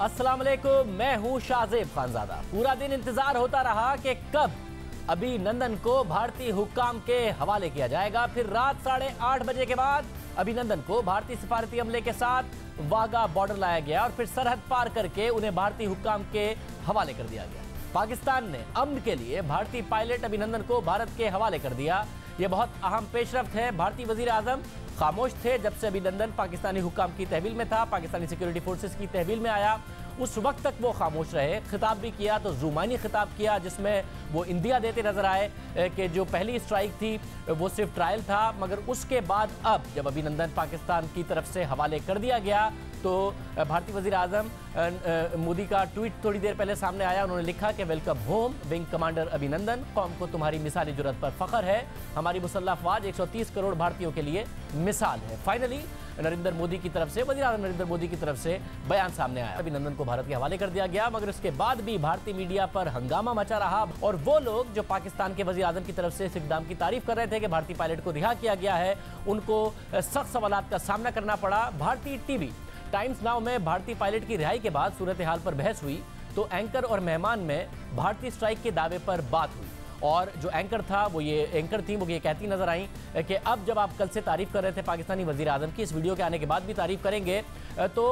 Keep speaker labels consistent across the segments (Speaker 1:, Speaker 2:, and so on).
Speaker 1: अस्सलाम वालेकुम, मैं हूं शाहजेब खानजादा। पूरा दिन इंतजार होता रहा कि कब अभिनंदन को भारतीय हुक्काम के हवाले किया जाएगा। फिर रात 8:30 बजे के बाद अभिनंदन को भारतीय सिफारती अमले के साथ वाघा बॉर्डर लाया गया और फिर सरहद पार करके उन्हें भारतीय हुक्काम के हवाले कर दिया गया। पाकिस्तान ने अमन के लिए भारतीय पायलट अभिनंदन को भारत के हवाले कर दिया। यह बहुत अहम पेशरफ्त है। भारतीय वजीर आजम खामोश थे जब से अभिनंदन पाकिस्तानी हुक्काम की तहवील में था, पाकिस्तानी सिक्योरिटी फोर्सेस की तहवील में आया। उस वक्त तक वो खामोश रहे। खिताब भी किया तो जुमानी खिताब किया जिसमें वो इंदिया देते नजर आए कि जो पहली स्ट्राइक थी वो सिर्फ ट्रायल था, मगर उसके बाद अब जब अभिनंदन पाकिस्तान की तरफ से हवाले कर दिया गया तो भारतीय वजीर आजम मोदी का ट्वीट थोड़ी देर पहले सामने आया। उन्होंने लिखा कि वेलकम होम विंग कमांडर अभिनंदन, कौम को तुम्हारी मिसाली जुर्रत पर फख्र है। हमारी मुसल्लह अफवाज 130 करोड़ भारतीयों के लिए मिसाल है। फाइनली नरेंद्र मोदी की तरफ से, वजीर आजम नरेंद्र मोदी की तरफ से बयान सामने आया। अभिनंदन को भारत के हवाले कर दिया गया, मगर उसके बाद भी भारतीय मीडिया पर हंगामा मचा रहा और वो लोग जो पाकिस्तान के वजीर आजम की तरफ से इस इक़दाम की तारीफ कर रहे थे कि भारतीय पायलट को रिहा किया गया है, उनको सख्त सवालात का सामना करना पड़ा। भारतीय टीवी टाइम्स नाउ में भारतीय पायलट की रिहाई के बाद सूरत हाल पर बहस हुई तो एंकर और मेहमान में भारतीय स्ट्राइक के दावे पर बात हुई और जो एंकर था वो ये कहती नजर आई कि अब जब आप कल से तारीफ कर रहे थे पाकिस्तानी वजीर आजम की, इस वीडियो के आने के बाद भी तारीफ करेंगे तो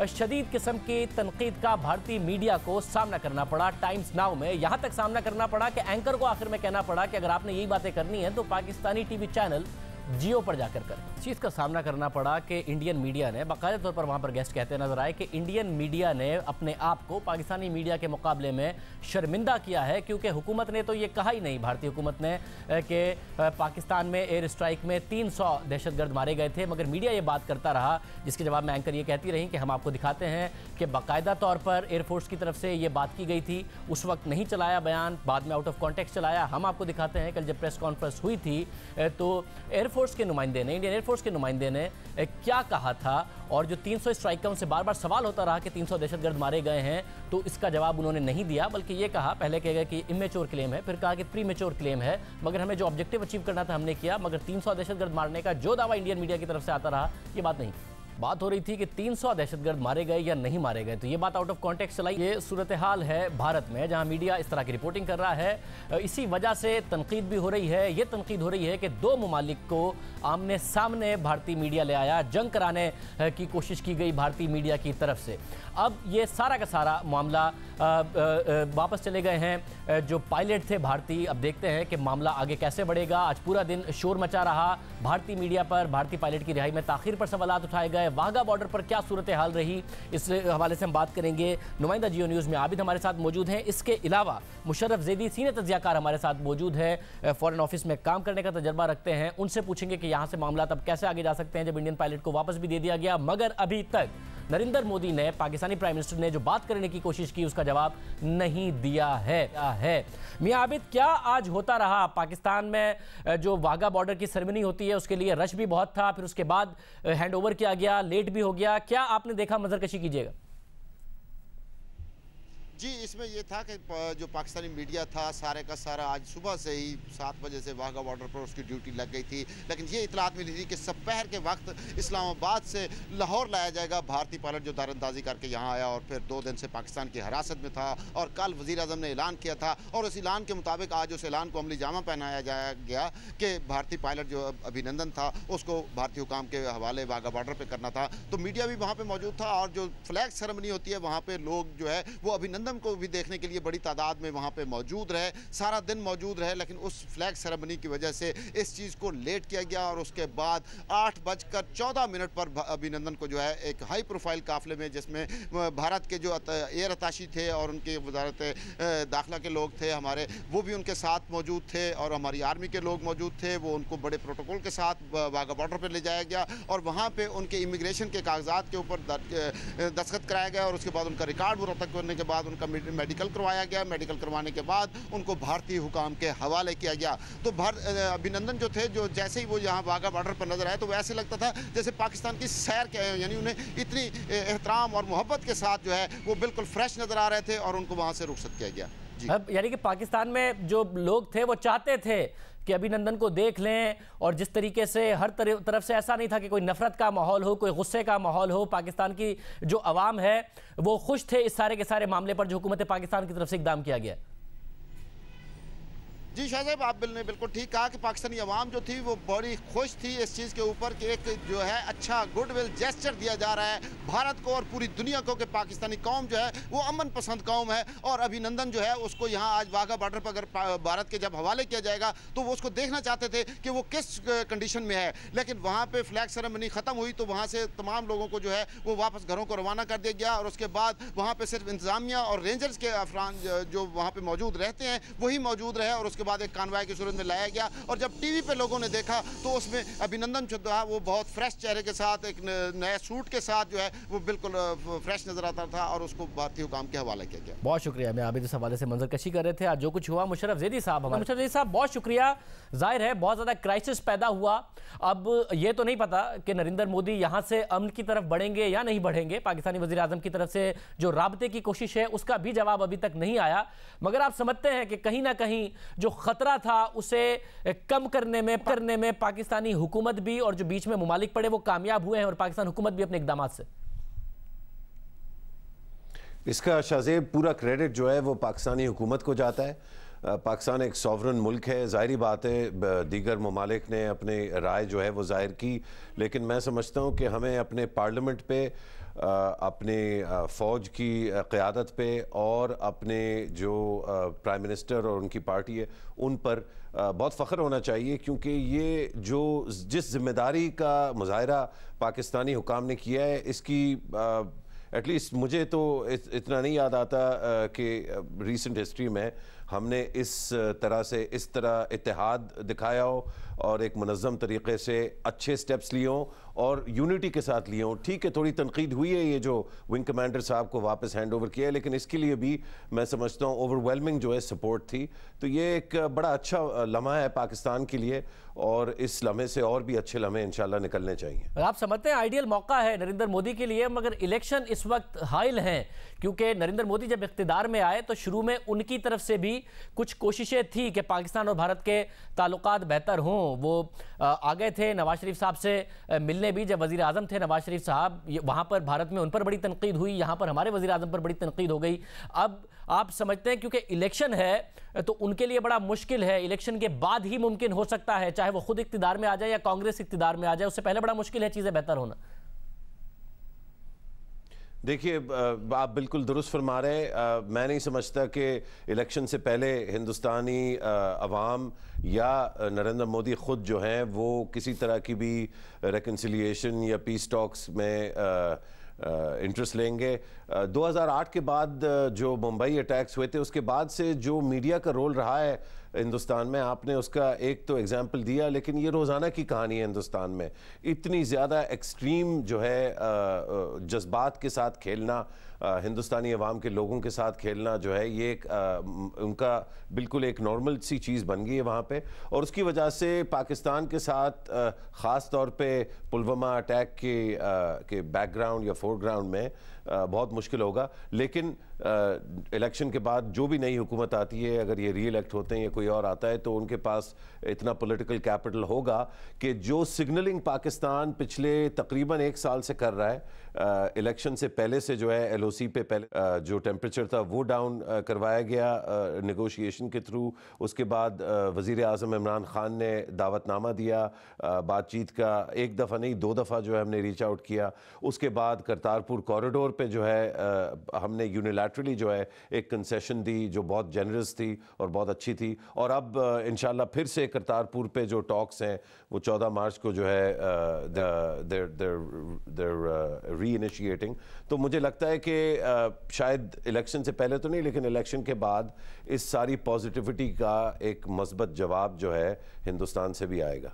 Speaker 1: शदीद किस्म की तनकीद का भारतीय मीडिया को सामना करना पड़ा। टाइम्स नाउ में यहाँ तक सामना करना पड़ा कि एंकर को आखिर में कहना पड़ा कि अगर आपने यही बातें करनी है तो पाकिस्तानी टीवी चैनल जियो पर जाकर कर। इस चीज़ का सामना करना पड़ा कि इंडियन मीडिया ने, बाकायदा तौर पर वहाँ पर गेस्ट कहते नजर आए कि इंडियन मीडिया ने अपने आप को पाकिस्तानी मीडिया के मुकाबले में शर्मिंदा किया है, क्योंकि हुकूमत ने तो ये कहा ही नहीं, भारतीय हुकूमत ने, कि पाकिस्तान में एयर स्ट्राइक में 300 दहशतगर्द मारे गए थे, मगर मीडिया ये बात करता रहा। जिसके जवाब में एंकर ये कहती रही कि हम आपको दिखाते हैं कि बाकायदा तौर पर एयरफोर्स की तरफ से ये बात की गई थी। उस वक्त नहीं चलाया बयान, बाद में आउट ऑफ कॉन्टेक्स्ट चलाया। हम आपको दिखाते हैं कल जब प्रेस कॉन्फ्रेंस हुई थी तो एयरफोर्स के नुमाइंदे ने, इंडियन एयरफोर्स के नुमाइंदे ने क्या कहा था और जो 300 स्ट्राइक का उनसे बार बार सवाल होता रहा कि 300 दहशतगर्द मारे गए हैं, तो इसका जवाब उन्होंने नहीं दिया, बल्कि ये कहा, पहले कह गए कि इमेच्योर क्लेम है, फिर कहा कि प्रीमेच्योर क्लेम है, मगर हमें जो ऑब्जेक्टिव अचीव करना था हमने किया। मगर 300 दहशतगर्द मारने का जो दावा इंडियन मीडिया की तरफ से आता रहा, ये बात नहीं। बात हो रही थी कि 300 दहशतगर्द मारे गए या नहीं मारे गए, तो ये बात आउट ऑफ कॉन्टेक्स्ट चलाई। ये सूरत हाल है भारत में जहां मीडिया इस तरह की रिपोर्टिंग कर रहा है। इसी वजह से तनकीद भी हो रही है। ये तनकीद हो रही है कि दो ममालिक को आमने सामने भारतीय मीडिया ले आया, जंग कराने की कोशिश की गई भारतीय मीडिया की तरफ से। अब ये सारा का सारा मामला वापस चले गए हैं जो पायलट थे भारतीय। अब देखते हैं कि मामला आगे कैसे बढ़ेगा। आज पूरा दिन शोर मचा रहा भारतीय मीडिया पर, भारतीय पायलट की रिहाई में ताखीर पर सवालात उठाए गए। वाघा बॉर्डर पर क्या सूरत हाल रही, इस हवाले से हम बात करेंगे। नुमाइंदा जियो न्यूज़ में आबिद हमारे साथ मौजूद हैं। इसके अलावा मुशर्रफ जैदी सीनियर तज्जियाकार हमारे साथ मौजूद है, फॉरेन ऑफिस में काम करने का तजर्बा रखते हैं। उनसे पूछेंगे कि यहाँ से मामला तब कैसे आगे जा सकते हैं जब इंडियन पायलट को वापस भी दे दिया गया, मगर अभी तक नरेंद्र मोदी ने, पाकिस्तानी प्राइम मिनिस्टर ने जो बात करने की कोशिश की उसका जवाब नहीं दिया है। मियां आबिद, क्या आज होता रहा पाकिस्तान में जो वाघा बॉर्डर की सेरेमनी होती है उसके लिए रश भी बहुत था, फिर उसके बाद हैंड ओवर किया गया, लेट भी हो गया, क्या आपने देखा? मंजरकशी कीजिएगा।
Speaker 2: जी, इसमें यह था कि जो पाकिस्तानी मीडिया था सारे का सारा आज सुबह से ही 7 बजे से वाघा बॉर्डर पर उसकी ड्यूटी लग गई थी, लेकिन ये इतलात मिली थी कि दोपहर के वक्त इस्लामाबाद से लाहौर लाया जाएगा भारतीय पायलट जो दारंदाजी करके यहाँ आया और फिर 2 दिन से पाकिस्तान की हिरासत में था। और कल वज़ीर आज़म ने ऐलान किया था और उस ऐलान के मुताबिक आज उस ऐलान को अमली जामा पहनाया गया कि भारतीय पायलट जो अभिनंदन था उसको भारतीय हुकाम के हवाले वाघा बॉर्डर पर करना था। तो मीडिया भी वहाँ पर मौजूद था और जो फ्लैग सेरेमनी होती है वहाँ पर लोग जो है वो अभिनंदन को भी देखने के लिए बड़ी तादाद में वहां पे मौजूद रहे, सारा दिन मौजूद रहे। लेकिन उस फ्लैग सेरेमनी की वजह से इस चीज़ को लेट किया गया और उसके बाद 8:14 पर अभिनंदन को जो है एक हाई प्रोफाइल काफले में, जिसमें भारत के जो एयर अताशी थे और उनके वजारत दाखिला के लोग थे हमारे, वो भी उनके साथ मौजूद थे और हमारी आर्मी के लोग मौजूद थे। वो उनको बड़े प्रोटोकॉल के साथ वाघा बॉर्डर पर ले जाया गया और वहाँ पर उनके इमिग्रेशन के कागजात के ऊपर दस्तखत कराया गया और उसके बाद उनका रिकॉर्ड मुरतब करने के बाद उनका मेडिकल करवाया गया। मेडिकल करवाने के बाद उनको भारतीय हुकाम के हवाले किया गया। तो अभिनंदन जो थे, जो जैसे ही वो यहाँ वाघा बॉर्डर पर नजर आए तो वैसे लगता था जैसे पाकिस्तान की सैर के, यानी उन्हें इतनी एहतराम और मोहब्बत के साथ जो है वो बिल्कुल फ्रेश नजर आ रहे थे और उनको वहाँ से रुखसत किया गया।
Speaker 1: अब यानी कि पाकिस्तान में जो लोग थे वो चाहते थे कि अभिनंदन को देख लें, और जिस तरीके से हर तरफ से ऐसा नहीं था कि कोई नफरत का माहौल हो, कोई गुस्से का माहौल हो, पाकिस्तान की जो अवाम है वो खुश थे इस सारे के सारे मामले पर जो हुकूमत पाकिस्तान की तरफ से इकदाम किया गया।
Speaker 2: जी शाहजेब, आप ने बिल्कुल ठीक कहा कि पाकिस्तानी अवाम जो थी वो बड़ी खुश थी इस चीज़ के ऊपर कि एक जो है अच्छा गुडविल जेस्चर दिया जा रहा है भारत को और पूरी दुनिया को कि पाकिस्तानी कौम जो है वो अमन पसंद कौम है। और अभिनंदन जो है उसको यहाँ आज वाघा बॉर्डर पर अगर भारत के जब हवाले किया जाएगा तो वो उसको देखना चाहते थे कि वो किस कंडीशन में है, लेकिन वहाँ पर फ्लैग सेरेमनी ख़त्म हुई तो वहाँ से तमाम लोगों को जो है वो वापस घरों को रवाना कर दिया गया। और उसके बाद वहाँ पर सिर्फ इंतजामिया और रेंजर्स के अफरान जो वहाँ पर मौजूद रहते हैं वही मौजूद रहे, और उसके बाद एक कानवाई की सूरत में लाया गया। और जब टीवी पे लोगों ने देखा तो उसमें अभिनंदन था वो बहुत फ्रेश चेहरे के साथ एक नए सूट के साथ जो है वो बिल्कुल फ्रेश नजर आता था और उसको भारतीय हुकाम के हवाले किया गया।
Speaker 1: बहुत शुक्रिया। मैं आबिद इस हवाले से मंजर कशी कर रहे थे। आज जो कुछ हुआ, मुशर्रफ ज़ैदी साहब, हमारे मुशर्रफ ज़ैदी साहब बहुत शुक्रिया। जाहिर है बहुत ज़्यादा क्राइसिस पैदा हुआ। अब ये तो नहीं पता कि नरेंद्र मोदी यहाँ से अमन की तरफ बढ़ेंगे या नहीं बढ़ेंगे। पाकिस्तानी वज़ीर आज़म की तरफ से जो राबते की कोशिश है उसका भी जवाब अभी तक नहीं आया, मगर आप समझते हैं कि कहीं ना कहीं जो खतरा था उसे कम करने में पाकिस्तानी हुकूमत भी और जो बीच में मुमालिक पड़े वो कामयाब हुए हैं, और पाकिस्तान हुकूमत भी अपने इक़दामात से।
Speaker 3: इसका शाहजेब पूरा क्रेडिट जो है वो पाकिस्तानी हुकूमत को जाता है। पाकिस्तान एक सॉवरन मुल्क है, ज़ाहिरी बात है दीगर ममालिक ने अपनी राय जो है वो ज़ाहिर की, लेकिन मैं समझता हूँ कि हमें अपने पार्लियामेंट पे, अपने फ़ौज की क़यादत पे और अपने जो प्राइम मिनिस्टर और उनकी पार्टी है उन पर बहुत फ़ख्र होना चाहिए, क्योंकि ये जो जिस ज़िम्मेदारी का मुज़ाहरा पाकिस्तानी हुकाम ने किया है इसकी एटलीस्ट मुझे तो इतना नहीं याद आता कि रीसेंट हिस्ट्री में हमने इस तरह इत्तेहाद दिखाया हो और एक मुनज़्ज़म तरीक़े से अच्छे स्टेप्स लिए हों और यूनिटी के साथ लिए हों। ठीक है, थोड़ी तनकीद हुई है ये जो विंग कमांडर साहब को वापस हैंड ओवर किया है, लेकिन इसके लिए भी मैं समझता हूँ ओवरवेलमिंग जो है सपोर्ट थी। तो ये एक बड़ा अच्छा लम्हा है पाकिस्तान के लिए, और इस लम्हे से और भी अच्छे लम्हे इंशाल्लाह निकलने चाहिए।
Speaker 1: आप समझते हैं आइडियल मौका है नरेंद्र मोदी के लिए, मगर इलेक्शन इस वक्त हाइल हैं, क्योंकि नरेंद्र मोदी जब इख्तिदार में आए तो शुरू में उनकी तरफ से भी कुछ कोशिशें थी कि पाकिस्तान और भारत के ताल्लुकात बेहतर हों। वो आ गए थे नवाज शरीफ साहब से मिलने भी, जब वज़ीर आज़म थे नवाज शरीफ साहब, वहाँ पर भारत में उन पर बड़ी तनकीद हुई, यहाँ पर हमारे वज़ीर आज़म पर बड़ी तनकीद हो गई। अब आप समझते हैं क्योंकि इलेक्शन है तो उनके लिए बड़ा मुश्किल है, इलेक्शन के बाद ही मुमकिन हो सकता है, चाहे वो खुद इख्तिदार में आ जाए या कांग्रेस इख्तिदार में आ जाए, उससे पहले बड़ा मुश्किल है चीज़ें बेहतर होना।
Speaker 3: देखिए, आप बिल्कुल दुरुस्त फरमा रहे हैं। मैं नहीं समझता कि इलेक्शन से पहले हिंदुस्तानी अवाम या नरेंद्र मोदी ख़ुद जो हैं वो किसी तरह की भी रेकन्सिलिएशन या पीस टॉक्स में इंटरेस्ट लेंगे। 2008 के बाद जो मुंबई अटैक्स हुए थे उसके बाद से जो मीडिया का रोल रहा है हिंदुस्तान में, आपने उसका एक तो एग्जाम्पल दिया, लेकिन ये रोज़ाना की कहानी है हिंदुस्तान में। इतनी ज़्यादा एक्सट्रीम जो है जज्बात के साथ खेलना, हिंदुस्तानी अवाम के लोगों के साथ खेलना जो है ये एक उनका बिल्कुल एक नॉर्मल सी चीज़ बन गई है वहाँ पे, और उसकी वजह से पाकिस्तान के साथ ख़ास तौर पे पुलवामा अटैक के बैकग्राउंड या फोरग्राउंड में बहुत मुश्किल होगा। लेकिन इलेक्शन के बाद जो भी नई हुकूमत आती है, अगर ये री इलेक्ट होते हैं या कोई और आता है, तो उनके पास इतना पॉलिटिकल कैपिटल होगा कि जो सिग्नलिंग पाकिस्तान पिछले तकरीबन 1 साल से कर रहा है, इलेक्शन से पहले से जो है LOC पे पहले जो टेम्परेचर था वो डाउन करवाया गया नेगोशिएशन के थ्रू। उसके बाद वज़ीर आज़म इमरान खान ने दावतनामा दिया बातचीत का, 1 दफ़ा नहीं 2 दफ़ा जो है हमने रीच आउट किया। उसके बाद करतारपुर कॉरिडोर पे जो है हमने यूनिलैटरली जो है एक कंसेशन दी जो बहुत जेनरस थी और बहुत अच्छी थी, और अब इंशाल्लाह फिर से करतारपुर पे जो टॉक्स हैं वो 14 मार्च को जो है री इनिशिएटिंग। तो मुझे लगता है कि शायद इलेक्शन से पहले तो नहीं, लेकिन इलेक्शन के बाद इस सारी पॉजिटिविटी का एक मस्बत जवाब जो है हिंदुस्तान से भी आएगा।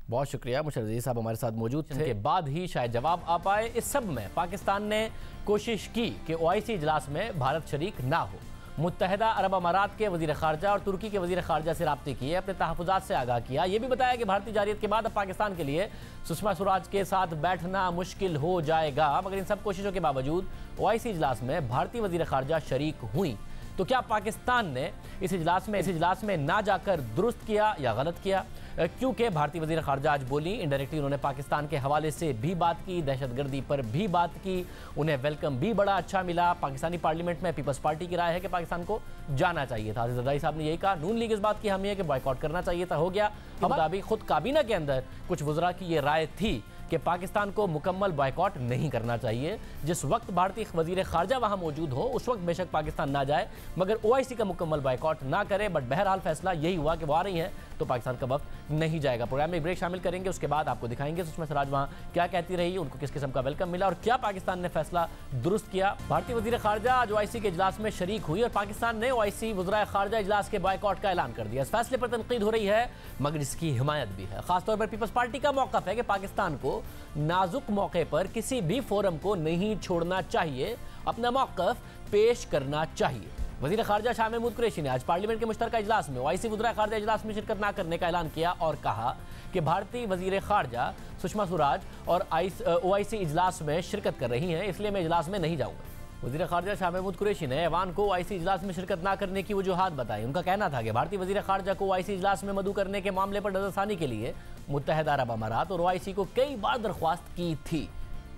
Speaker 1: बहुत शुक्रिया। मुशर्रफ साहब हमारे साथ मौजूद थे, के बाद ही शायद जवाब आ पाए। इस सब में पाकिस्तान ने कोशिश की कि OIC इजलास में भारत शरीक ना हो। मुत्तहदा अरब अमारात के वज़ीर ख़ारजा और तुर्की के वज़ीर ख़ारजा से राब्ते किए, अपने तहफ़्फ़ुज़ात से आगाह किया। ये भी बताया कि भारतीय जारियत के बाद अब पाकिस्तान के लिए सुषमा स्वराज के साथ बैठना मुश्किल हो जाएगा, मगर इन सब कोशिशों के बावजूद OIC इजलास में भारतीय वज़ीर ख़ारजा शरीक हुई। तो क्या पाकिस्तान ने इस इजलास में ना जाकर दुरुस्त किया या गलत किया? क्योंकि भारतीय वज़ीर ख़ारजा आज बोली, इनडायरेक्टली उन्होंने पाकिस्तान के हवाले से भी बात की, दहशतगर्दी पर भी बात की, उन्हें वेलकम भी बड़ा अच्छा मिला। पाकिस्तानी पार्लियामेंट में पीपल्स पार्टी की राय है कि पाकिस्तान को जाना चाहिए था। आसिफ जरदारी साहब ने यही कहा। नून लीग इस बात की हामी है कि बॉयकॉट करना चाहिए था, हो गया। मुताबिक खुद काबीना के अंदर कुछ वज़रा की ये राय थी कि पाकिस्तान को मुकम्मल बॉयकॉट नहीं करना चाहिए। जिस वक्त भारतीय वज़ीर ख़ारजा वहाँ मौजूद हो उस वक्त बेशक पाकिस्तान ना जाए, मगर OIC का मुकम्मल बॉयकॉट ना करे। बट बहरहाल फैसला यही हुआ कि वो आ रही हैं तो पाकिस्तान का वक्त नहीं जाएगा। प्रोग्राम में ब्रेक शामिल करेंगे, उसके बाद आपको दिखाएंगे सुषमा स्वराज वहाँ क्या कहती रही, उनको किस किस्म का वेलकम मिला और क्या पाकिस्तान ने फैसला दुरुस्त किया। भारतीय वज़ीर ख़ारजा आज OIC के इजलास में शरीक हुई और पाकिस्तान ने OIC वज़राए ख़ारजा इजलास के बॉयकॉट का ऐलान कर दिया। इस फैसले पर तनकीद हो रही है मगर इसकी हिमायत भी है। खासतौर पर पीपल्स पार्टी का मौक़िफ़ है कि पाकिस्तान को नाजुक मौके पर किसी भी फोरम को नहीं छोड़ना चाहिए, अपना मौक़िफ़ पेश करना चाहिए। वज़ीर ख़ारजा शाह महमूद कुरैशी ने आज पार्लियामेंट के मुश्तरका इजलास में OIC वज़राए ख़ारजा इजलास में शिरकत न करने का ऐलान किया और कहा कि भारतीय वज़ीर ख़ारजा सुषमा स्वराज और OIC इजलास में शिरकत कर रही हैं, इसलिए मैं इजलास में नहीं जाऊँगा। वज़ीर ख़ारजा शाह महमूद कुरैशी ने ऐवान को OIC इजलास में शिरकत न करने की वजूहात बताई। उनका कहना था कि भारतीय वज़ीर ख़ारजा को OIC इजलास में मदऊ करने के मामले पर नज़रसानी के लिए मुत्तहदा अरब अमारात और OIC को कई बार दरख्वास्त की थी।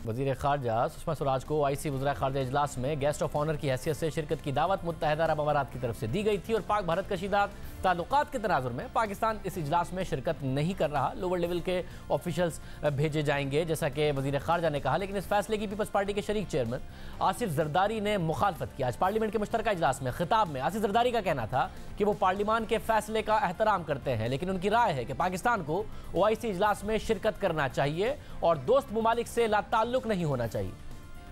Speaker 1: वज़ीर ख़ारजा सुषमा स्वराज को OIC वज़राए ख़ारजा इजलास में गेस्ट ऑफ ऑनर की हैसियत से शिरकत की दावत मुत्तहदा अरब अमारात की तरफ से दी गई थी और पाक भारत कशीदा ताल्लुकात के तनाजुर में पाकिस्तान इस इजलास में शिरकत नहीं कर रहा। लोअर लेवल के ऑफिशल्स भेजे जाएंगे जैसा कि वज़ीर ख़ारजा ने कहा, लेकिन इस फैसले की पीपल्स पार्टी के शरीक चेयरमैन आसिफ जरदारी ने मुखालफत की। आज पार्लियामेंट के मुश्तरका इजलास में खिताब में आसिफ जरदारी का कहना था कि वो पार्लियामान के फैसले का एहतराम करते हैं, लेकिन उनकी राय है कि पाकिस्तान को OIC इजलास में शिरकत करना चाहिए और दोस्त ममालिक से लाताल्लुक नहीं होना चाहिए।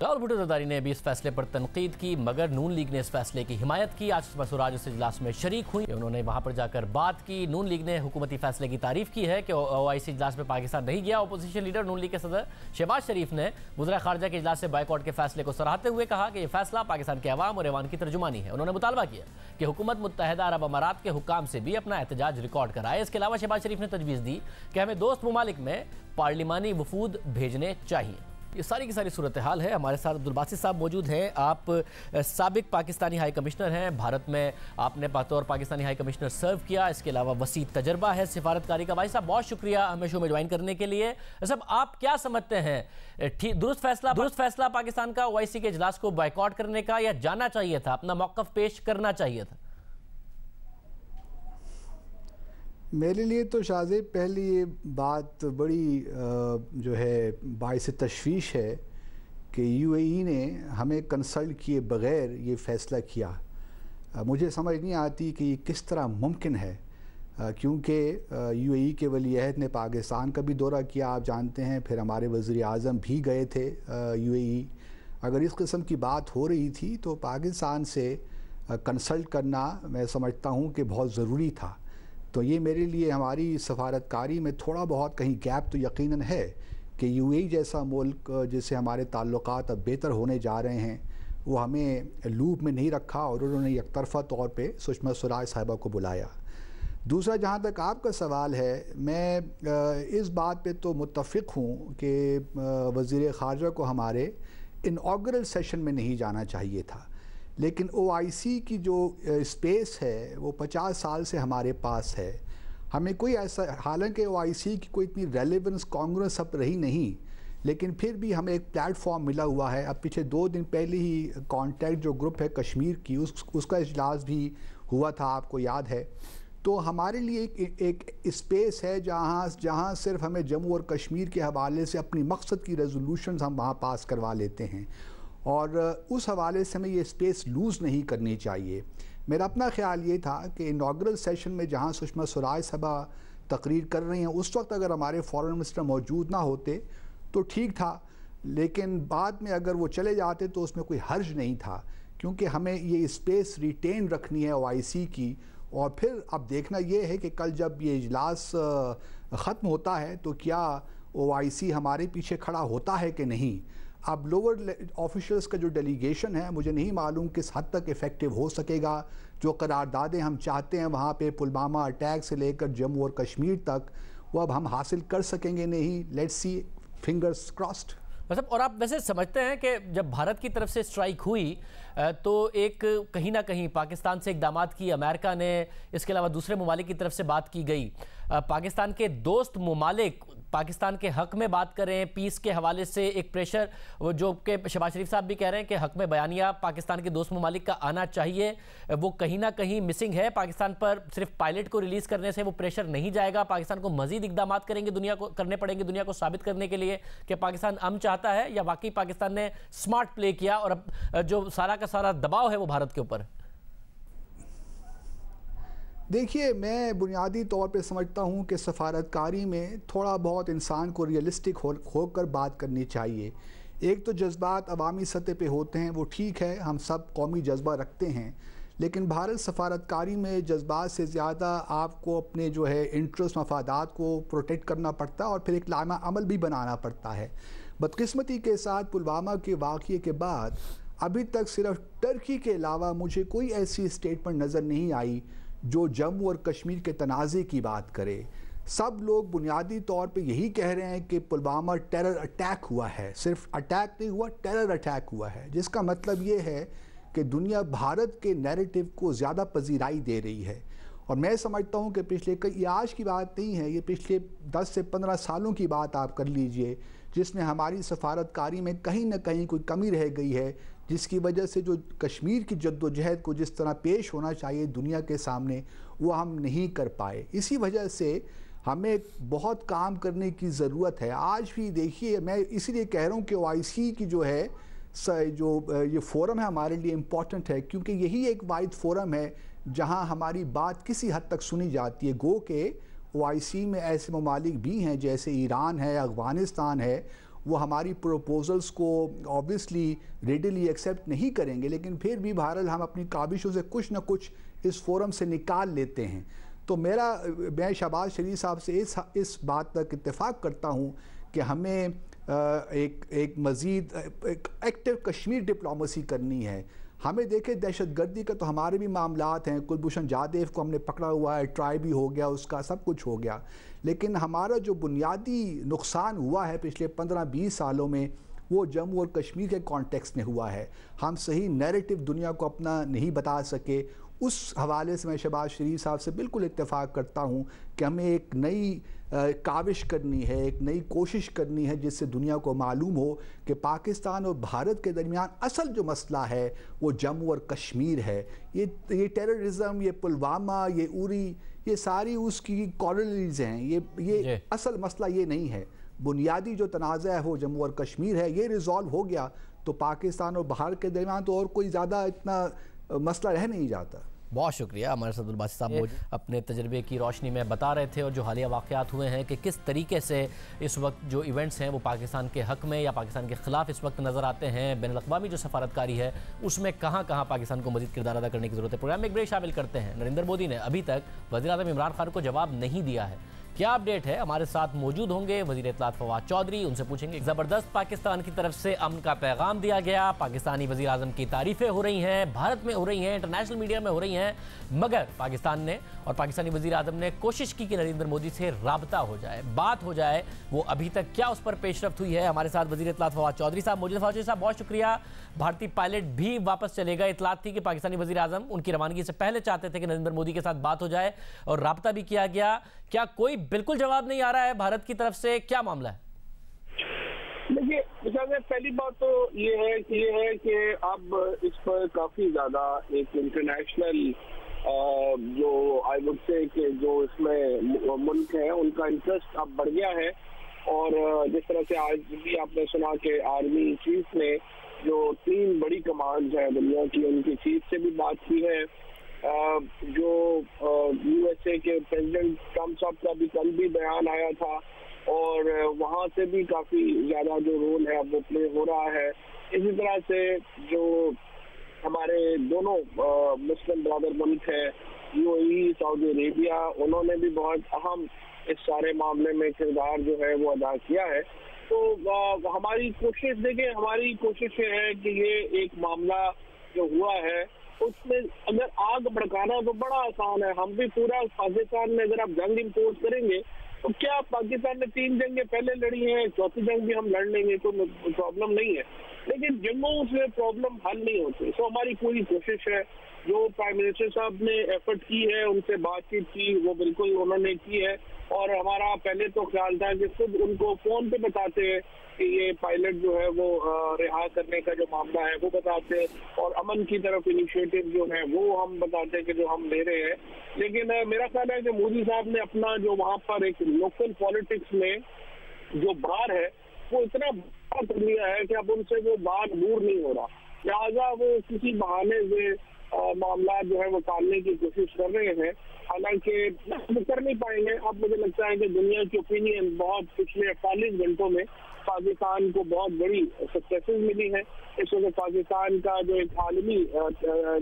Speaker 1: राहुल भुट्टो जरदारी ने भी इस फैसले पर तनकीद की मगर नून लीग ने इस फैसले की हिमायत की। आज सुषमा स्वराज इस इजलास में शरीक हुई, उन्होंने वहां पर जाकर बात की। नून लीग ने हुकूमती फैसले की तारीफ की है कि OIC इजलास में पाकिस्तान नहीं गया। अपोजिशन लीडर नून लीग के सदर शहबाज शरीफ ने वज़ीर ख़ारजा के इजलास से बायकॉट के फैसले को सराहते हुए कहा कि यह फैसला पाकिस्तान के अवाम और ऐवान की तर्जुमानी है। उन्होंने मुतालबा किया कि हुकूमत मुत्तहदा अरब अमारात के हुक्काम से भी अपना एहतजाज रिकॉर्ड कराए। इसके अलावा शहबाज शरीफ ने तजवीज़ दी कि हमें दोस्त ममालिक में पार्लिमानी वफूद भेजने चाहिए। ये सारी की सारी सूरत हाल है। हमारे साथ अब्दुल बासित साहब मौजूद हैं। आप साबिक पाकिस्तानी हाई कमिश्नर हैं, भारत में आपने बतौर पाकिस्तानी हाई कमिश्नर सर्व किया, इसके अलावा वसी तजर्बा है सिफारतकारी का। भाई साहब बहुत शुक्रिया हमें शो में ज्वाइन करने के लिए। सब आप क्या समझते हैं, दुरुस्त फैसला पाकिस्तान का OIC के इजलास को बॉयकॉट करने का या जाना चाहिए था, अपना मौक़िफ़ पेश करना चाहिए था?
Speaker 4: मेरे लिए तो शाहज़ेब पहली ये बात बड़ी जो है बाइस तशवीश है कि UAE ने हमें कंसल्ट किए बग़ैर ये फ़ैसला किया। मुझे समझ नहीं आती कि ये किस तरह मुमकिन है, क्योंकि UAE के वली-अहद ने पाकिस्तान का भी दौरा किया, आप जानते हैं, फिर हमारे वज़ीर आज़म भी गए थे UAE। अगर इस किस्म की बात हो रही थी तो पाकिस्तान से कंसल्ट करना मैं समझता हूँ कि बहुत ज़रूरी था। तो ये मेरे लिए हमारी सफारतकारी में थोड़ा बहुत कहीं गैप तो यकीनन है कि UAE जैसा मुल्क जिससे हमारे ताल्लुकात अब बेहतर होने जा रहे हैं, वो हमें लूप में नहीं रखा और उन्होंने एक तरफ़ा तौर पे सुषमा स्वराज साहिबा को बुलाया। दूसरा, जहाँ तक आपका सवाल है, मैं इस बात पे तो मुत्तफ़िक़ हूँ कि वज़ीर ख़ारजा को हमारे इनऑगरल सेशन में नहीं जाना चाहिए था, लेकिन OIC की जो स्पेस है वो 50 साल से हमारे पास है। हमें कोई ऐसा, हालांकि OIC की कोई इतनी रेलेवेंस कांग्रेस अब रही नहीं, लेकिन फिर भी हमें एक प्लेटफॉर्म मिला हुआ है। अब पीछे 2 दिन पहले ही कॉन्टैक्ट जो ग्रुप है कश्मीर की, उसका इजलास भी हुआ था, आपको याद है। तो हमारे लिए एक स्पेस है जहाँ सिर्फ हमें जम्मू और कश्मीर के हवाले से अपनी मकसद की रेजोल्यूशन हम वहाँ पास करवा लेते हैं और उस हवाले से हमें ये स्पेस लूज़ नहीं करनी चाहिए। मेरा अपना ख्याल ये था कि इनॉग्रल सेशन में जहाँ सुषमा स्वराज साहिबा तकरीर कर रही हैं, उस वक्त अगर हमारे फॉरेन मिनिस्टर मौजूद ना होते तो ठीक था, लेकिन बाद में अगर वो चले जाते तो उसमें कोई हर्ज नहीं था, क्योंकि हमें ये स्पेस रिटेन रखनी है OIC की। और फिर अब देखना ये है कि कल जब ये इजलास ख़त्म होता है तो क्या OIC हमारे पीछे खड़ा होता है कि नहीं। अब लोअर ऑफिशियल्स का जो डेलीगेशन है, मुझे नहीं मालूम किस हद तक इफ़ेक्टिव हो सकेगा। जो करारदादें हम चाहते हैं वहाँ पे पुलवामा अटैक से लेकर जम्मू और कश्मीर तक, वो अब हम हासिल कर सकेंगे नहीं। Let's see, fingers crossed.
Speaker 1: मतलब और आप वैसे समझते हैं कि जब भारत की तरफ से स्ट्राइक हुई तो एक कहीं ना कहीं पाकिस्तान से इक़दामात की अमेरिका ने, इसके अलावा दूसरे ममालिक की तरफ से बात की गई, पाकिस्तान के दोस्त ममालिक पाकिस्तान के हक में बात करें, पीस के हवाले से एक प्रेशर जो कि शहबाज शरीफ साहब भी कह रहे हैं कि हक में बयानिया पाकिस्तान के दोस्त ममालिक का आना चाहिए, वो कहीं ना कहीं मिसिंग है। पाकिस्तान पर सिर्फ पायलट को रिलीज करने से वो प्रेशर नहीं जाएगा, पाकिस्तान को मजीद इकदामात करने पड़ेंगे दुनिया को साबित करने के लिए कि पाकिस्तान अमन चाहता है, या वाकई पाकिस्तान ने स्मार्ट प्ले किया और अब जो सारा का सारा दबाव है वो भारत के ऊपर?
Speaker 4: देखिए, मैं बुनियादी तौर पे समझता हूँ कि सफारतकारी में थोड़ा बहुत इंसान को रियलिस्टिक होकर बात करनी चाहिए। एक तो जज्बात अवामी सतह पे होते हैं, वो ठीक है, हम सब कौमी जज्बा रखते हैं, लेकिन भारत सफारतकारी में जज्बात से ज़्यादा आपको अपने जो है इंटरेस्ट मफादात को प्रोटेक्ट करना पड़ता है और फिर एक लामा अमल भी बनाना पड़ता है। बदकिस्मती के साथ पुलवामा के वाक़ये के बाद अभी तक सिर्फ टर्की के अलावा मुझे कोई ऐसी स्टेटमेंट नज़र नहीं आई जो जम्मू और कश्मीर के तनाज़े की बात करे। सब लोग बुनियादी तौर पे यही कह रहे हैं कि पुलवामा टेरर अटैक हुआ है, सिर्फ अटैक नहीं हुआ, टेरर अटैक हुआ है, जिसका मतलब ये है कि दुनिया भारत के नैरेटिव को ज़्यादा पजीराई दे रही है। और मैं समझता हूँ कि ये आज की बात नहीं है, ये पिछले 10 से 15 सालों की बात आप कर लीजिए, जिसमें हमारी सफारतकारी में कहीं ना कहीं कोई कमी रह गई है, जिसकी वजह से जो कश्मीर की जद्दोजहद को जिस तरह पेश होना चाहिए दुनिया के सामने वो हम नहीं कर पाए। इसी वजह से हमें बहुत काम करने की ज़रूरत है। आज भी देखिए, मैं इसीलिए कह रहा हूँ कि OIC की जो है ये फ़ोरम है हमारे लिए इम्पॉर्टेंट है, क्योंकि यही एक वाहिद फ़ोरम है जहाँ हमारी बात किसी हद तक सुनी जाती है। गो के OIC में ऐसे ममालिक भी हैं जैसे ईरान है, अफ़गानिस्तान है, वो हमारी प्रपोजल्स को ऑब्वियसली रेडिली एक्सेप्ट नहीं करेंगे, लेकिन फिर भी बहरहाल हम अपनी काबिशों से कुछ ना कुछ इस फोरम से निकाल लेते हैं। तो मैं शहबाज शरीफ साहब से इस बात तक इत्तेफाक करता हूँ कि हमें एक मज़ीद एक्टिव कश्मीर डिप्लोमेसी करनी है। हमें देखें, दहशतगर्दी का तो हमारे भी मामलात हैं, कुलभूषण जादेव को हमने पकड़ा हुआ है, ट्राई भी हो गया, उसका सब कुछ हो गया, लेकिन हमारा जो बुनियादी नुकसान हुआ है पिछले 15-20 सालों में वो जम्मू और कश्मीर के कॉन्टेक्स्ट में हुआ है। हम सही नैरेटिव दुनिया को अपना नहीं बता सके। उस हवाले से मैं शहबाज शरीफ साहब से बिल्कुल इत्तेफाक करता हूँ कि हमें एक नई काविश करनी है, एक नई कोशिश करनी है जिससे दुनिया को मालूम हो कि पाकिस्तान और भारत के दरमियान असल जो मसला है वो जम्मू और कश्मीर है। ये टेररिज्म, ये पुलवामा, ये उरी, ये सारी उसकी कॉलोनीज हैं। ये असल मसला ये नहीं है। बुनियादी जो तनाज़ा है वो जम्मू और कश्मीर है। ये रिजॉल्व हो गया तो पाकिस्तान और भारत के दरमियान तो और कोई ज़्यादा इतना मसला रह नहीं जाता।
Speaker 1: बहुत शुक्रिया। हमारे साथ अब्दुल बासित साहब अपने तजर्बे की रोशनी में बता रहे थे और जो हालिया वाक़यात हुए हैं कि किस तरीके से इस वक्त जो इवेंट्स हैं वो पाकिस्तान के हक़ में या पाकिस्तान के ख़िलाफ़ इस वक्त नज़र आते हैं। बैनुल-अक़वामी जो सफारतकारी है उसमें कहाँ कहाँ पाकिस्तान को मज़ीद किरदार अदा करने की ज़रूरत है। प्रोग्राम में एक ब्रेक शामिल करते हैं। नरेंद्र मोदी ने अभी तक वज़ीर-ए-आज़म इमरान खान को जवाब नहीं दिया है। क्या अपडेट है? हमारे साथ मौजूद होंगे वज़ीर इत्तलात फवाद चौधरी, उनसे पूछेंगे। ज़बरदस्त पाकिस्तान की तरफ से अमन का पैगाम दिया गया, पाकिस्तानी वज़ीर आज़म की तारीफ़ें हो रही हैं, भारत में हो रही हैं, इंटरनेशनल मीडिया में हो रही हैं, मगर पाकिस्तान ने और पाकिस्तानी वज़ीर आज़म ने कोशिश की कि नरेंद्र मोदी से राबता हो जाए, बात हो जाए। वो अभी तक क्या उस पर पेशरफ्त हुई है? हमारे साथ वज़ीर इत्तलात फवाद चौधरी साहब मौजूद। फवाद चौधरी साहब बहुत शुक्रिया। भारतीय पायलट भी वापस चलेगा। इत्तलात थी कि पाकिस्तानी वज़ीर आज़म उनकी रवानगी से पहले चाहते थे कि नरेंद्र मोदी के साथ बात हो जाए और राबता भी किया गया। क्या कोई बिल्कुल जवाब नहीं आ रहा है भारत की तरफ से? क्या मामला है?
Speaker 5: देखिए, पहली बात तो ये है कि अब इस पर काफी ज्यादा एक इंटरनेशनल जो आई वुड से कि जो इसमें मुल्क है उनका इंटरेस्ट अब बढ़ गया है। और जिस तरह से आज भी आपने सुना कि आर्मी चीफ ने जो 3 बड़ी कमांड है दुनिया की, उनकी चीफ से भी बात की है। जो USA के प्रेसिडेंट ट्रम्प साहब का भी कल भी बयान आया था और वहाँ से भी काफी ज्यादा जो रोल है वो प्ले हो रहा है। इसी तरह से जो हमारे दोनों मुस्लिम ब्रदर मुल्क है UAE, सऊदी अरेबिया, उन्होंने भी बहुत अहम इस सारे मामले में किरदार जो है वो अदा किया है। तो हमारी कोशिश देखिए, हमारी कोशिश ये है कि ये एक मामला जो हुआ है उसमें अगर आग भड़काना तो बड़ा आसान है। हम भी पूरा पाकिस्तान में अगर आप जंग इम्पोज करेंगे तो क्या पाकिस्तान ने 3 जंगें पहले लड़ी हैं, चौथी जंग भी हम लड़ लेंगे, तो प्रॉब्लम नहीं है। लेकिन जंगों से प्रॉब्लम हल नहीं होती। तो हमारी पूरी कोशिश है, जो प्राइम मिनिस्टर साहब ने एफर्ट की है, उनसे बातचीत की, वो बिल्कुल उन्होंने की है। और हमारा पहले तो ख्याल था कि खुद उनको फोन पे बताते हैं कि ये पायलट जो है वो रिहा करने का जो मामला है वो बताते हैं, और अमन की तरफ इनिशिएटिव जो है वो हम बताते हैं कि जो हम ले रहे हैं। लेकिन मेरा ख्याल है कि मोदी साहब ने अपना जो वहाँ पर एक लोकल पॉलिटिक्स में जो बार है वो इतना बड़ा कर लिया है कि अब उनसे वो बार दूर नहीं हो रहा। लिहाजा वो किसी बहाने से मामला जो है वो टालने की कोशिश कर रहे हैं। हालांकि वो कर नहीं पाएंगे। अब मुझे लगता है कि दुनिया की ओपिनियन बहुत पिछले 48 घंटों में पाकिस्तान को बहुत बड़ी सक्सेसेस मिली है। इस वजह पाकिस्तान का जो एक आलमी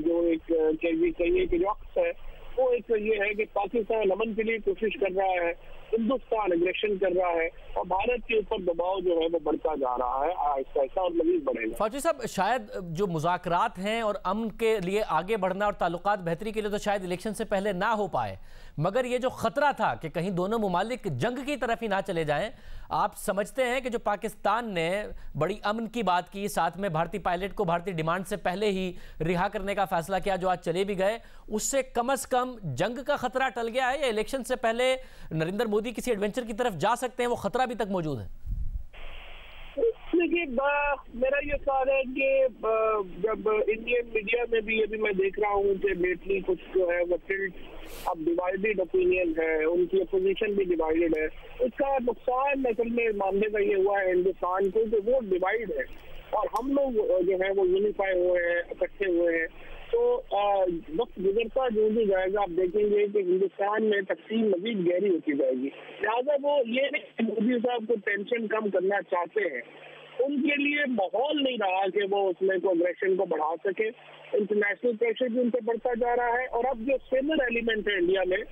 Speaker 5: जो एक कहिए कि जो अक्स है वो एक ये है कि पाकिस्तान अमन के लिए कोशिश कर रहा है, हिंदुस्तान एग्रेशन कर रहा है, और भारत के ऊपर दबाव जो है वो बढ़ता जा रहा है आहिस्ता आहिस्ता, और मजीद बढ़ेगा।
Speaker 1: फौजी साहब, शायद जो मुज़ाकरात हैं और अमन के लिए आगे बढ़ना और ताल्लुकात बेहतरी के लिए तो शायद इलेक्शन से पहले ना हो पाए, मगर ये जो खतरा था कि कहीं दोनों मुमालिक जंग की तरफ ही ना चले जाएं, आप समझते हैं कि जो पाकिस्तान ने बड़ी अमन की बात की, साथ में भारतीय पायलट को भारतीय डिमांड से पहले ही रिहा करने का फैसला किया, जो आज चले भी गए, उससे कम से कम जंग का खतरा टल गया है, या इलेक्शन से पहले नरेंद्र मोदी किसी एडवेंचर की तरफ जा सकते हैं, वो खतरा अभी तक मौजूद है?
Speaker 5: देखिए, मेरा ये ख्याल है कि जब इंडियन मीडिया में भी अभी मैं देख रहा हूँ कि लेटली कुछ जो है वो अब डिवाइडेड ओपिनियन है, उनकी अपोजिशन भी डिवाइडेड है। इसका नुकसान असल में मामले का ये हुआ है हिंदुस्तान को कि वो डिवाइड है और हम लोग जो है वो यूनिफाई हुए हैं, इकट्ठे हुए हैं। तो वक्त गुजरता जो भी जाएगा आप देखेंगे कि हिंदुस्तान में तकसीम मजीद गहरी होती जाएगी। लिहाजा वो ये मोदी साहब को टेंशन कम करना चाहते हैं, उनके लिए माहौल नहीं रहा कि वो उसमें को अग्रेशन को बढ़ा सके। इंटरनेशनल प्रेशर भी उन पर बढ़ता जा रहा है। और अब जो सेलर एलिमेंट है इंडिया में,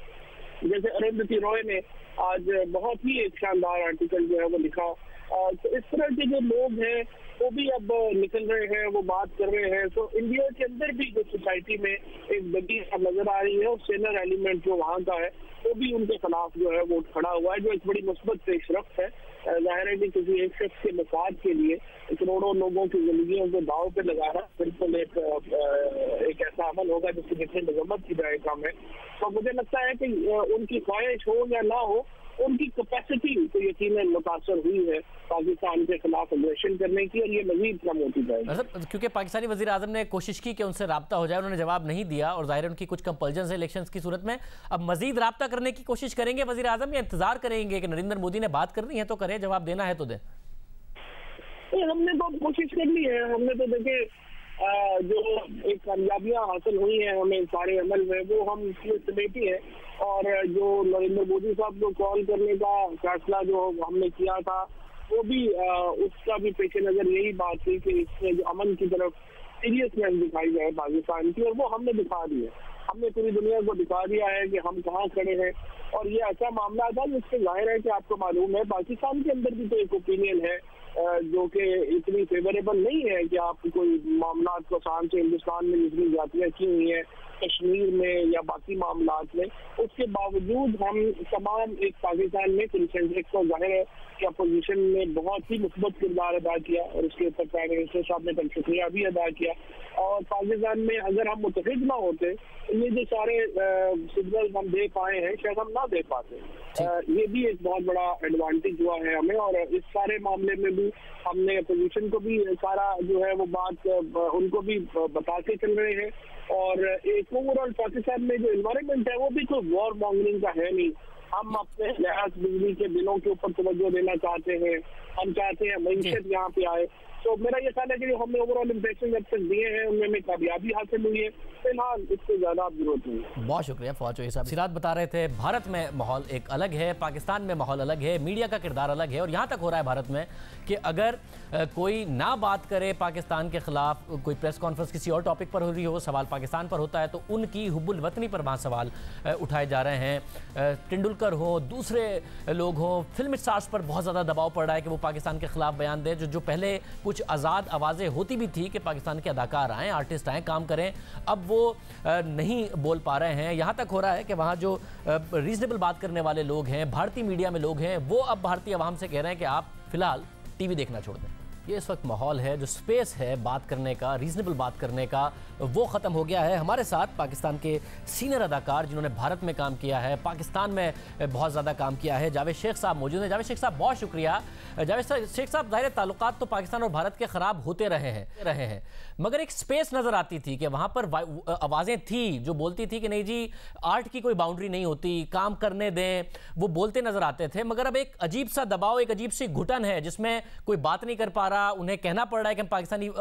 Speaker 5: जैसे अरुंधति रॉय ने आज बहुत ही एक शानदार आर्टिकल जो है वो लिखा, तो इस तरह के जो लोग हैं वो भी अब निकल रहे हैं, वो बात कर रहे हैं। तो इंडिया के अंदर भी जो सोसाइटी में एक बड़ी नजर आ रही है, और सेलर एलिमेंट जो वहाँ का है वो भी उनके खिलाफ जो है वो खड़ा हुआ है, जो एक बड़ी मुस्बत पेशरफ्त है। जाहिर है कि किसी एक शख्स के मफाद के लिए करोड़ों लोगों की जिंदगियों को दाव पे लगाना बिल्कुल एक ऐसा अमल होगा जिसकी जितनी मजम्मत की जाए कम है। तो मुझे लगता है कि उनकी ख्वाहिश हो या ना हो, उनकी कैपेसिटी तो यकीनन मुतासर हुई है पाकिस्तान के खिलाफ अग्रेशन करने की, और ये मजीद कम होती जाएगी।
Speaker 1: क्योंकि पाकिस्तानी वजीर आजम ने कोशिश की कि उनसे रब्ता हो जाए, उन्होंने जवाब नहीं दिया, और जाहिर है उनकी कुछ कंपल्जन है इलेक्शंस की सूरत में। अब मजीद रब्ता करने की कोशिश करेंगे वजीर आजम, या इंतजार करेंगे कि नरेंद्र मोदी ने बात करनी है तो करे, जवाब देना है तो दे?
Speaker 5: हमने तो कोशिश कर ली है। हमने तो देखे जो एक कामयाबियां हासिल हुई हैं हमें सारे अमल में, वो हम समेटी है। और जो नरेंद्र मोदी साहब को कॉल करने का फैसला जो हमने किया था, वो भी उसका भी पेश नजर यही बात थी कि इसमें जो अमन की तरफ सीरियसनेस दिखाई जाए पाकिस्तान की, और वो हमने दिखा दी है। हमने पूरी दुनिया को दिखा दिया है कि हम कहाँ खड़े हैं। और ये ऐसा मामला था जिससे जाहिर है कि आपको मालूम है पाकिस्तान के अंदर भी तो एक ओपिनियन है जो कि इतनी फेवरेबल नहीं है कि आप कोई मामला को आसान से हिंदुस्तान में जितनी जातियाँ की हुई हैं कश्मीर में या बाकी मामलात में, उसके बावजूद हम तमाम एक पाकिस्तान में कंसेंट्रिक को जाहिर है कि अपोजिशन ने बहुत ही मुस्बत किरदार अदा किया, और उसके ऊपर प्राइम मिनिस्टर साहब ने कल शुक्रिया भी अदा किया। और पाकिस्तान में अगर हम मुतहिद ना होते, ये जो सारे सिग्नल हम दे पाए हैं शायद हम ना दे पाते। ये भी एक बहुत बड़ा एडवांटेज हुआ है हमें। और इस सारे मामले में भी हमने अपोजिशन को भी सारा जो है वो बात उनको भी बताते चल रहे हैं। और एक ओवरऑल पाकिस्तान में जो एनवायरनमेंट है वो भी कोई वॉर मॉन्गरिंग का है नहीं। हम अपने गैस बिजली के बिलों के ऊपर तवज्जो देना चाहते हैं, हम चाहते हैं मईशत यहाँ पे आए। तो मेरा ये ख्याल है कि जो हमने ओवरऑल इम्प्रेशन जब तक दिए हैं उनमें हमें कामयाबी हासिल हुई है। फिलहाल इससे ज्यादा जरूरत नहीं है।
Speaker 1: बहुत शुक्रिया फौज साहब। सिराज बता रहे थे भारत में माहौल एक अलग है, पाकिस्तान में माहौल अलग है, मीडिया का किरदार अलग है, और यहाँ तक हो रहा है भारत में कि अगर कोई ना बात करे पाकिस्तान के खिलाफ, कोई प्रेस कॉन्फ्रेंस किसी और टॉपिक पर हो रही हो, सवाल पाकिस्तान पर होता है तो उनकी हुब्बुल वतनी पर वहाँ सवाल उठाए जा रहे हैं। तेंदुलकर हो, दूसरे लोग हों, फिल्म स्टार्स पर बहुत ज़्यादा दबाव पड़ रहा है कि वो पाकिस्तान के खिलाफ बयान दें। जो पहले कुछ कुछ आज़ाद आवाज़ें होती भी थी कि पाकिस्तान के अदाकार आएँ, आर्टिस्ट आएँ, काम करें, अब वो नहीं बोल पा रहे हैं। यहाँ तक हो रहा है कि वहाँ जो रीजनेबल बात करने वाले लोग हैं, भारतीय मीडिया में लोग हैं, वो अब भारतीय अवाम से कह रहे हैं कि आप फिलहाल टीवी देखना छोड़ दें। ये इस वक्त माहौल है, जो स्पेस है बात करने का, रीजनेबल बात करने का, वो ख़त्म हो गया है। हमारे साथ पाकिस्तान के सीनियर अदाकार जिन्होंने भारत में काम किया है, पाकिस्तान में बहुत ज़्यादा काम किया है, जावेद शेख साहब मौजूद हैं। जावेद शेख साहब बहुत शुक्रिया। जावेद शेख साहब, ज़ाहिर ताल्लुकात तो पाकिस्तान और भारत के ख़राब होते रहे हैं, मगर एक स्पेस नज़र आती थी कि वहाँ पर आवाज़ें थी जो बोलती थी कि नहीं जी, आर्ट की कोई बाउंड्री नहीं होती, काम करने दें, वो बोलते नज़र आते थे। मगर अब एक अजीब सा दबाव, एक अजीब सी घुटन है जिसमें कोई बात नहीं कर पा रहा, उन्हें कहना पड़ रहा है कि हम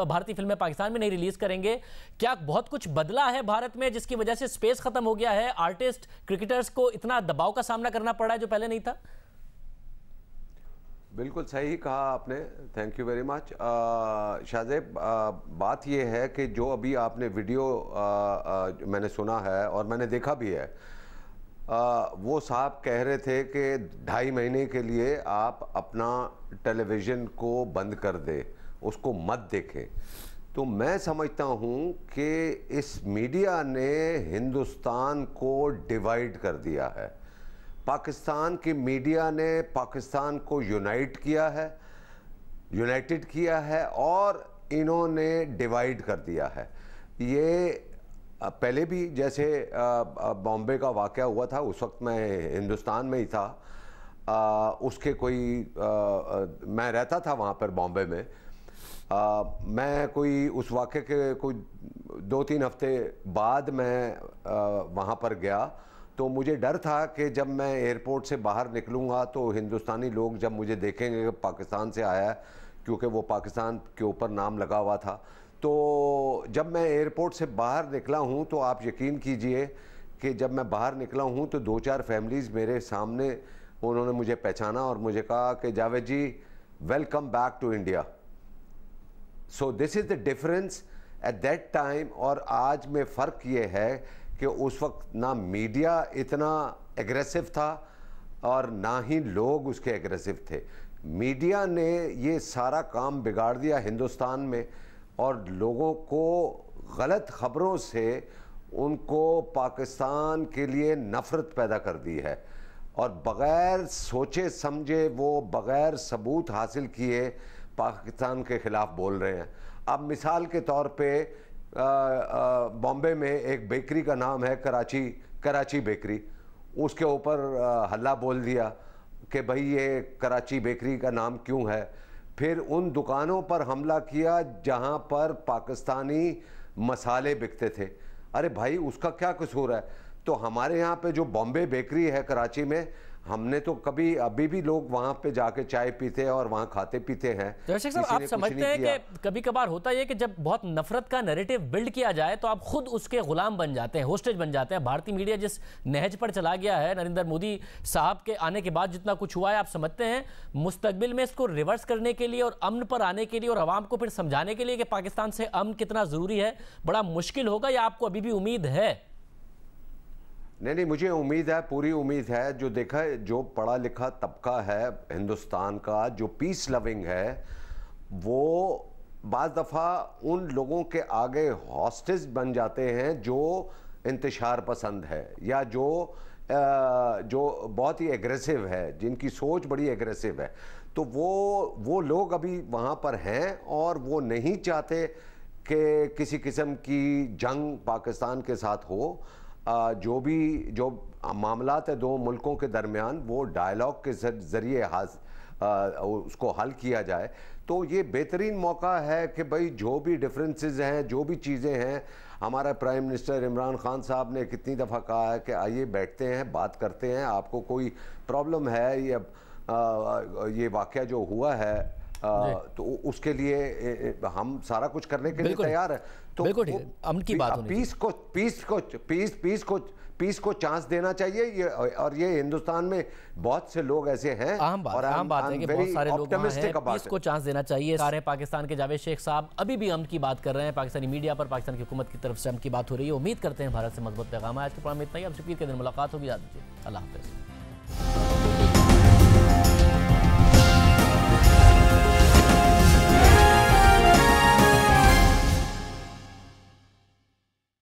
Speaker 1: भारतीय फिल्में पाकिस्तान में नहीं रिलीज करेंगे। क्या बहुत कुछ बदला है भारत में जिसकी वजह से स्पेस खत्म हो गया है? आर्टिस्ट, क्रिकेटर्स को इतना दबाव का सामना करना पड़ा है जो पहले नहीं था?
Speaker 3: बिल्कुल सही कहा आपने, thank you very much Shahzeb. बात यह है कि जो अभी आपने वीडियो मैंने सुना है और मैंने देखा भी है, वो साहब कह रहे थे कि 2.5 महीने के लिए आप अपना टेलीविज़न को बंद कर दे, उसको मत देखें। तो मैं समझता हूँ कि इस मीडिया ने हिंदुस्तान को डिवाइड कर दिया है। पाकिस्तान की मीडिया ने पाकिस्तान को यूनाइटेड किया है और इन्होंने डिवाइड कर दिया है। ये पहले भी जैसे बॉम्बे का वाक़या हुआ था, उस वक्त मैं हिंदुस्तान में ही था, उसके मैं रहता था वहाँ पर बॉम्बे में। मैं कोई उस वाक़े के कोई 2-3 हफ्ते बाद मैं वहाँ पर गया, तो मुझे डर था कि जब मैं एयरपोर्ट से बाहर निकलूँगा तो हिंदुस्तानी लोग जब मुझे देखेंगे कि पाकिस्तान से आया है, क्योंकि वो पाकिस्तान के ऊपर नाम लगा हुआ था। तो जब मैं एयरपोर्ट से बाहर निकला हूँ तो आप यकीन कीजिए कि जब मैं बाहर निकला हूँ तो 2-4 फैमिलीज़ मेरे सामने, उन्होंने मुझे पहचाना और मुझे कहा कि Javed ji, welcome back to India. So this is the difference at that time और आज में फ़र्क ये है कि उस वक्त ना मीडिया इतना एग्रेसिव था और ना ही लोग उसके एग्रेसिव थे। मीडिया ने ये सारा काम बिगाड़ दिया हिंदुस्तान में और लोगों को गलत ख़बरों से उनको पाकिस्तान के लिए नफ़रत पैदा कर दी है और बग़ैर सोचे समझे, वो बग़ैर सबूत हासिल किए पाकिस्तान के ख़िलाफ़ बोल रहे हैं। अब मिसाल के तौर पे बॉम्बे में एक बेकरी का नाम है कराची बेकरी, उसके ऊपर हल्ला बोल दिया कि भाई ये कराची बेकरी का नाम क्यों है। फिर उन दुकानों पर हमला किया जहां पर पाकिस्तानी मसाले बिकते थे। अरे भाई, उसका क्या कसूर है? तो हमारे यहाँ पे जो बॉम्बे बेकरी है कराची में, हमने तो कभी अभी भी लोग वहाँ पे जाके चाय पीते हैं और वहाँ खाते पीते हैं।
Speaker 1: दर्शक साहब, आप समझते हैं कि कभी कभार होता है कि जब बहुत नफरत का नैरेटिव बिल्ड किया जाए तो आप खुद उसके गुलाम बन जाते हैं, होस्टेज बन जाते हैं। भारतीय मीडिया जिस नहज पर चला गया है नरेंद्र मोदी साहब के आने के बाद, जितना कुछ हुआ है, आप समझते हैं मुस्तकबिल में इसको रिवर्स करने के लिए और अमन पर आने के लिए और आवाम को फिर समझाने के लिए कि पाकिस्तान से अमन कितना ज़रूरी है, बड़ा मुश्किल होगा, या आपको अभी भी उम्मीद है?
Speaker 3: नहीं, मुझे उम्मीद है, पूरी उम्मीद है। जो देखा है, जो पढ़ा लिखा तबका है हिंदुस्तान का, जो पीस लविंग है, वो बाज़ दफ़ा उन लोगों के आगे हॉस्टेज बन जाते हैं जो इंतशार पसंद है या जो बहुत ही एग्रेसिव है, जिनकी सोच बड़ी एग्रेसिव है। तो वो लोग अभी वहाँ पर हैं और वो नहीं चाहते कि किसी किस्म की जंग पाकिस्तान के साथ हो। जो मामलात है दो मुल्कों के दरमियान, वो डायलॉग के ज़रिए उसको हल किया जाए। तो ये बेहतरीन मौका है कि भाई जो भी डिफरेंसेस हैं, जो भी चीज़ें हैं, हमारा प्राइम मिनिस्टर इमरान खान साहब ने कितनी दफ़ा कहा है कि आइए बैठते हैं, बात करते हैं, आपको कोई प्रॉब्लम है या ये वाक़या जो हुआ है तो उसके लिए हम सारा कुछ करने के लिए तैयार है। तो
Speaker 1: बिल्कुल ठीक है, अमन की बात होनी
Speaker 3: पीस को चांस देना चाहिए। और ये हिंदुस्तान में बहुत से लोग ऐसे हैं,
Speaker 1: आम बात है कि बहुत सारे लोग हैं, पीस को चांस देना चाहिए। सारे पाकिस्तान के जावेद शेख साहब अभी भी अमन की बात कर रहे हैं, पाकिस्तानी मीडिया पर पाकिस्तान की हुकूमत की तरफ से अमन की बात हो रही है। उम्मीद करते हैं भारत से मजबूत पैगाम है। आज के प्रोग्राम में इतना ही। अब शुक्रिया के दिन मुलाकात होगी, याद रखिए। अल्लाह हाफ़िज़।